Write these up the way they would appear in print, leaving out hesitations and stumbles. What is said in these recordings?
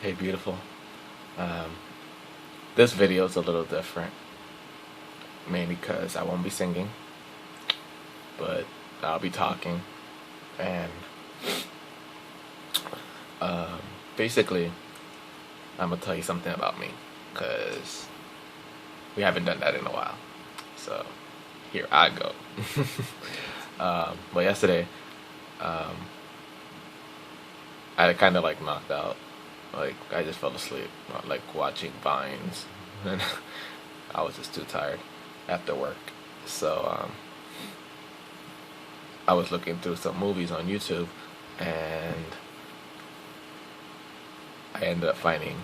Hey, beautiful. Um, this video is a little different, mainly because I won't be singing, but I'll be talking. And um, basically, I'm gonna tell you something about me, because we haven't done that in a while. So here I go. But yesterday, um, I kind of like knocked out. Like I just fell asleep, like watching Vines, and I was just too tired after work. So I was looking through some movies on YouTube, and I ended up finding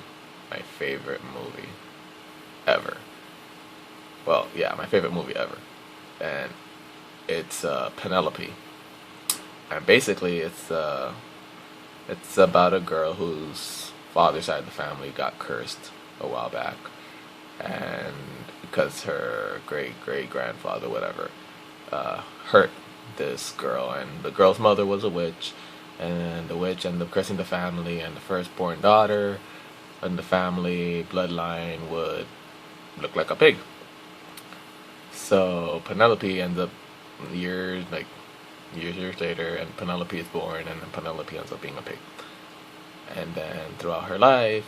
my favorite movie ever. Well, yeah, my favorite movie ever, and it's Penelope. And basically, it's about a girl whose father's side of the family got cursed a while back, and because her great great grandfather, whatever, hurt this girl, and the girl's mother was a witch, and the witch ended up cursing the family, and the firstborn daughter in the family bloodline would look like a pig. So Penelope ends up years later, and Penelope is born, and then Penelope ends up being a pig. And then throughout her life,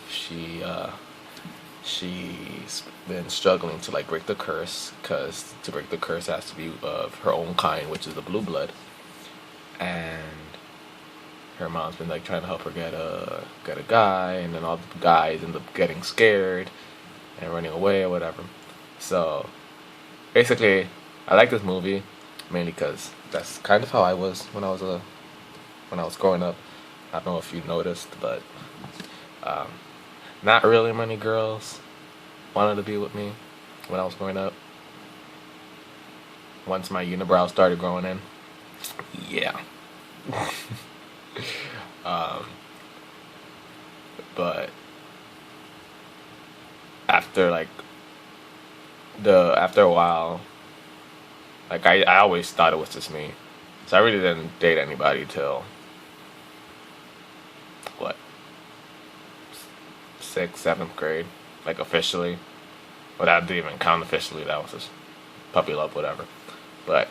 she's been struggling to like break the curse, because to break the curse has to be of her own kind, which is the blue blood. And her mom's been like trying to help her get a guy, and then all the guys end up getting scared and running away or whatever. So basically, I like this movie mainly because that's kind of how I was when I was growing up. I don't know if you noticed, but um, not really many girls wanted to be with me when I was growing up. Once my unibrow started growing in, yeah. um, but after after a while, like I always thought it was just me, so I really didn't date anybody till what, sixth, seventh grade, like officially. Well, that didn't even count officially. That was just puppy love, whatever. But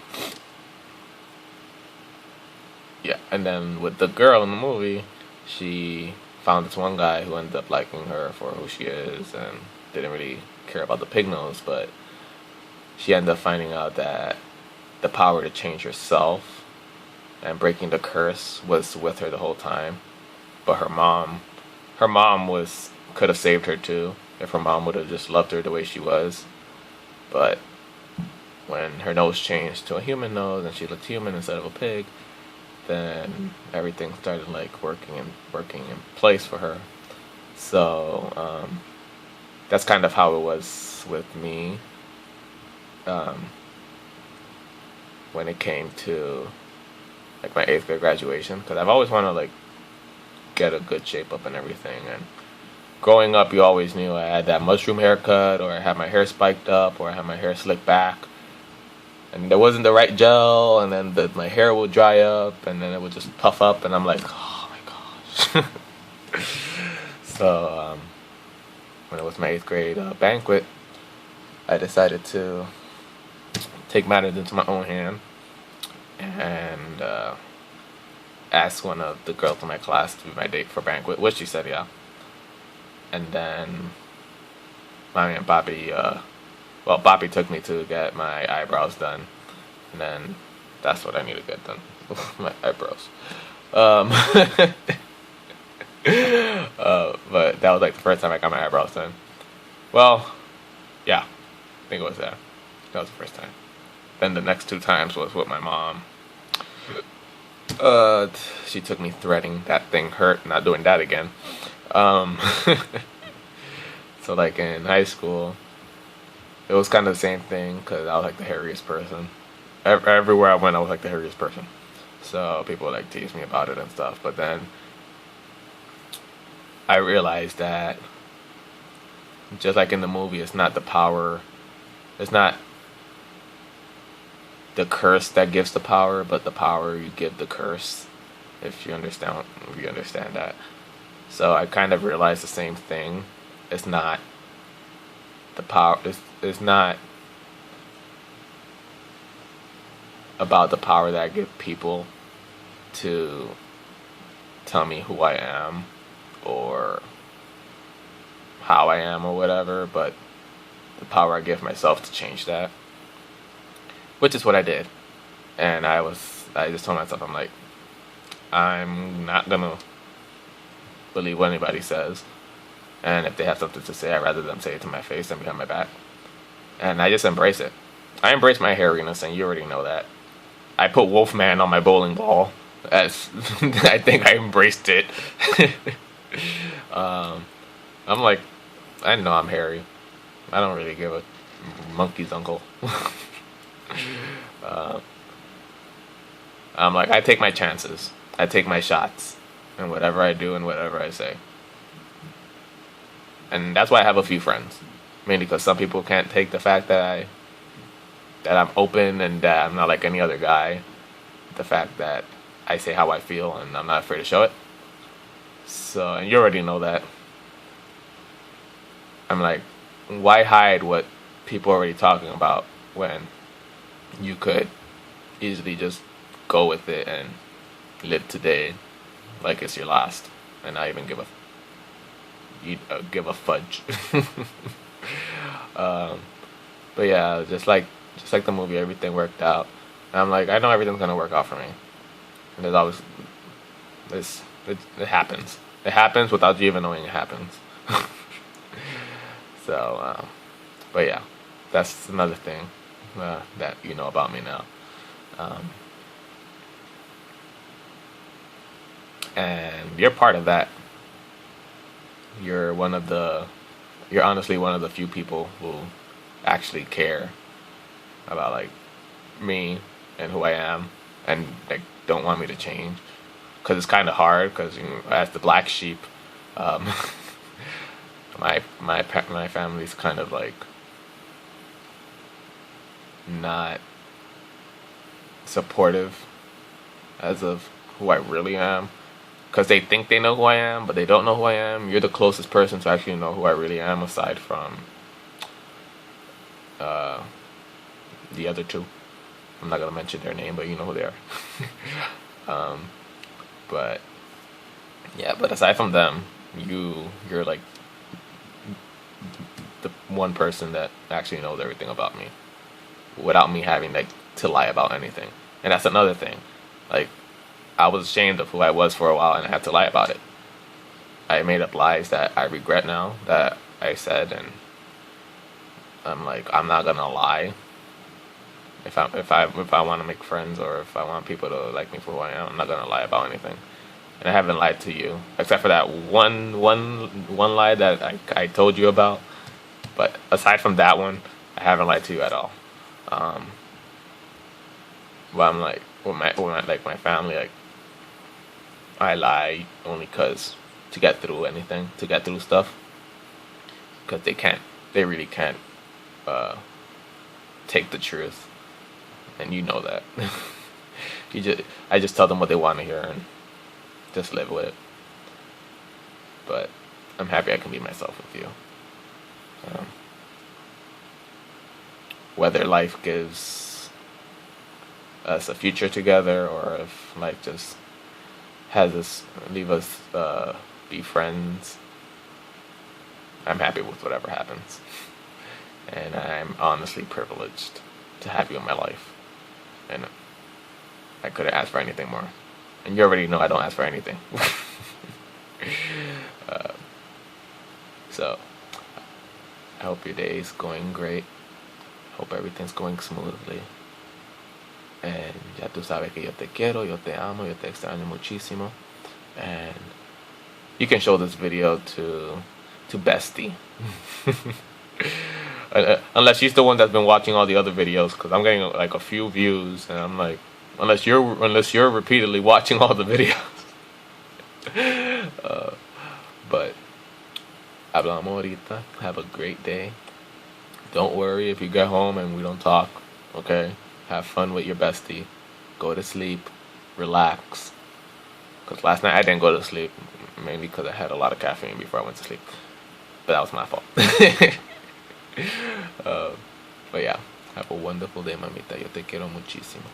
yeah, and then with the girl in the movie, she found this one guy who ended up liking her for who she is, and didn't really care about the pig nose, but she ended up finding out that the power to change herself and breaking the curse was with her the whole time. But her mom could have saved her too if her mom would have just loved her the way she was. But when her nose changed to a human nose and she looked human instead of a pig, then everything started like working in place for her. So that's kind of how it was with me when it came to like my eighth grade graduation, because I've always wanted to like get a good shape up and everything. And growing up, you always knew I had that mushroom haircut, or I had my hair spiked up, or I had my hair slicked back, and there wasn't the right gel, and then my hair would dry up, and then it would just puff up, and I'm like, oh my gosh. So when it was my eighth grade banquet, I decided to take matters into my own hand and asked one of the girls in my class to be my date for banquet, which she said yeah. And then mommy and Bobby, Bobby took me to get my eyebrows done, and then that's what I need to get done, my eyebrows. Um, but that was like the first time I got my eyebrows done. Well, yeah, I think it was that. That was the first time. Then the next two times was with my mom. She took me threading. That thing hurt. Not doing that again. So like in high school, it was kind of the same thing, because I was like the hairiest person. Everywhere I went, I was like the hairiest person. So people would like tease me about it and stuff. But then I realized that just like in the movie, it's not the power. It's not the curse that gives the power, but the power you give the curse. If you understand that. So I kind of realized the same thing. It's not the power. It's not about the power that I give people to tell me who I am or how I am or whatever, but the power I give myself to change that, which is what I did. And I just told myself, I'm like, I'm not gonna believe what anybody says, and if they have something to say, I'd rather them say it to my face than behind my back. And I just embrace it. I embrace my hairiness, and you already know that. I put Wolfman on my bowling ball, as I think I embraced it. I'm like, I know I'm hairy. I don't really give a monkey's uncle. I'm like, I take my chances. I take my shots. And whatever I do and whatever I say. And that's why I have a few friends. Mainly because some people can't take the fact that I'm open and that I'm not like any other guy. The fact that I say how I feel and I'm not afraid to show it. So, and you already know that. I'm like, why hide what people are already talking about when you could easily just go with it and live today like it's your last, and not even give a fudge. But yeah, just like the movie, everything worked out. And I'm like, I know everything's gonna work out for me. And there's always it happens. It happens without you even knowing it happens. So, but yeah, that's another thing that you know about me now. And you're part of that. You're honestly one of the few people who actually care about like me and who I am, and like don't want me to change. Because it's kind of hard. Because as the black sheep, my family's kind of like not supportive as of who I really am. Because they think they know who I am, but they don't know who I am. You're the closest person to actually know who I really am, aside from the other two. I'm not gonna mention their name, but you know who they are. But yeah, but aside from them, you're like the one person that actually knows everything about me, without me having like to lie about anything. And that's another thing. Like, I was ashamed of who I was for a while, and I had to lie about it. I made up lies that I regret now that I said, and I'm like, I'm not gonna lie. If I want to make friends, or if I want people to like me for who I am, I'm not gonna lie about anything. And I haven't lied to you, except for that one lie that I told you about. But aside from that one, I haven't lied to you at all. But I'm like, with my family, like, I lie only because to get through anything, to get through stuff, because they really can't take the truth, and you know that. I just tell them what they want to hear and just live with it. But I'm happy I can be myself with you. Whether life gives us a future together, or if life just has us leave us be friends, I'm happy with whatever happens. And I'm honestly privileged to have you in my life. And I couldn't ask for anything more. And you already know I don't ask for anything. So, I hope your day is going great. Hope everything's going smoothly. And ya tú sabes que yo te quiero, yo te amo, yo te extraño muchísimo. And you can show this video to Bestie. Unless she's the one that's been watching all the other videos, because I'm getting like a few views, and I'm like, unless you're repeatedly watching all the videos. But hablamos ahorita. Have a great day. Don't worry if you get home and we don't talk. Okay, have fun with your bestie. Go to sleep, relax. Because last night I didn't go to sleep. mainly because I had a lot of caffeine before I went to sleep. But that was my fault. But yeah, have a wonderful day, mamita. Yo te quiero muchísimo.